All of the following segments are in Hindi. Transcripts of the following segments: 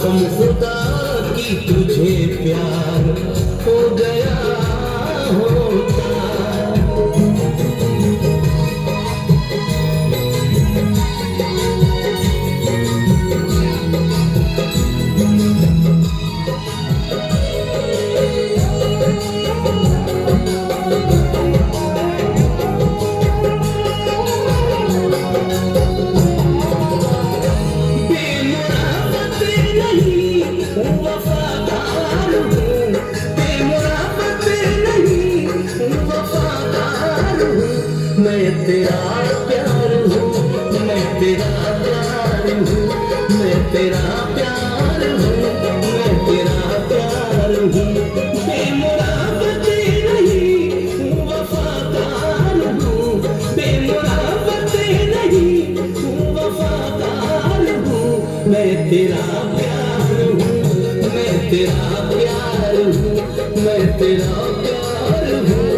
कसम खुदा की तुझे प्यार हो गया होता। मैं तेरा प्यार हूँ, मैं तेरा प्यार हूँ, मैं तेरा प्यार हूँ, मैं तेरा प्यार हूँ। बेमुराद नहीं हूँ, वफादार हूँ, बेमुराद नहीं हूँ, वफादार हूँ। मैं तेरा प्यार हूँ, मैं तेरा प्यार हूँ, मैं तेरा प्यार हूँ,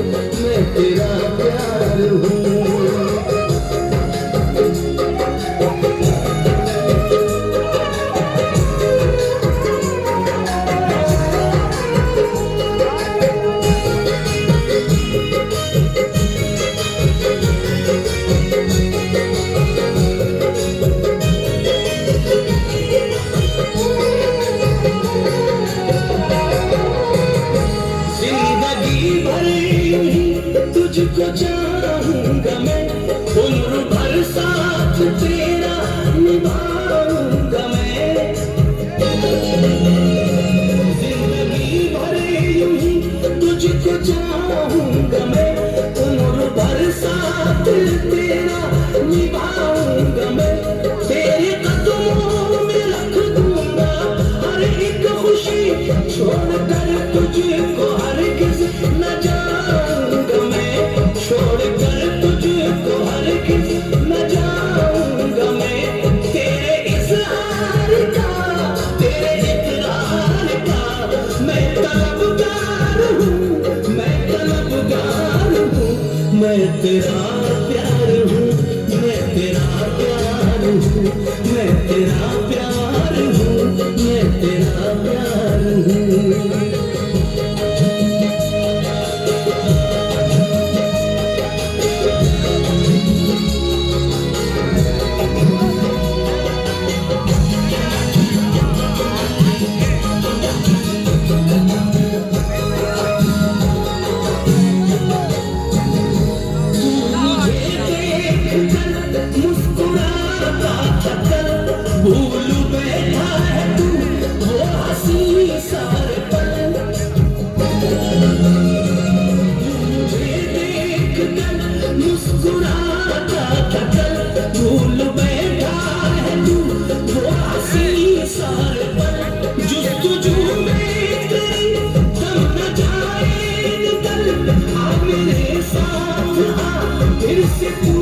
मैं तेरा प्यार हूँ। तुझको चाहूंगा मैं, उम्र भर साथ तेरा निभाऊंगा मैं। जिंदगी भर यूं ही तुझको चाहूंगा मैं, उम्र भर साथ तेरा निभाऊंगा मैं। तेरे कदमों में रख दूंगा हर एक खुशी, छोड़कर तुझको हरगिज़ न जाऊंगा मैं, छोड़कर तुझको हरगिज़ न जाऊंगा मैं। तेरे इज़हार का, तेरे इक़रार का मैं तलबगार हूँ, मैं तलबगार हूँ। मैं तेरा प्यार हूँ, मैं तेरा प्यार हूँ, मैं तेरा प्यार हूँ, मैं तेरा प्यार हूँ। भूल बैठा है तू वो हंसी सारे पल, मुझे देख कर मुस्कुराता था कल। भूल बैठा है तू वो हंसी सारे पल, जुस्तजू में तेरी दम न जाए निकल। आ मेरे साथ आ, फिर से तू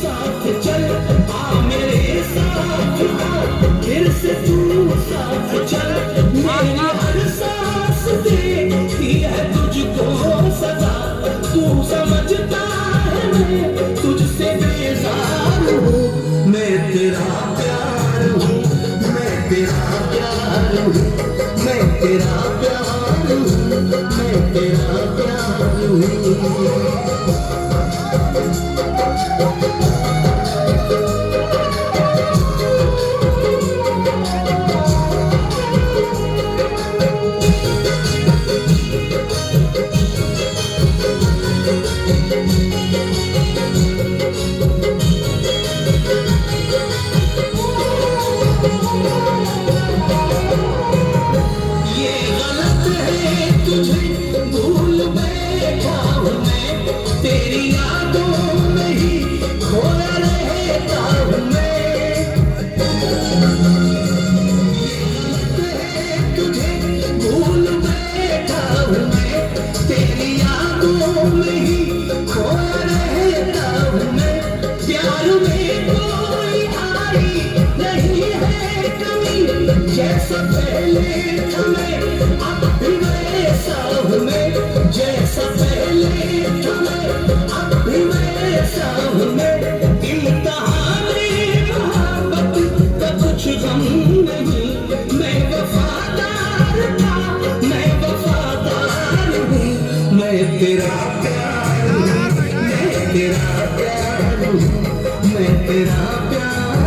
साथ चल, आ मेरे साथ आ, फिर से तू साथ चल। मेरी हर सांस देती है तुझको सजा, तू समझता है मैं तुझसे बेजार हूँ। मैं तेरा प्यार हूँ, मैं तेरा प्यार हूँ, मैं तेरा प्यार हूँ, मैं तेरा प्यार हूँ। जैसा पहले था मैं अब भी वैसा हूँ मैं, जैसा पहले था मैं अब भी वैसा हूँ मैं। इम्तिहान मोहब्बत का कुछ गम नहीं, मैं वफा प्यार हूँ, मैं तेरा प्यार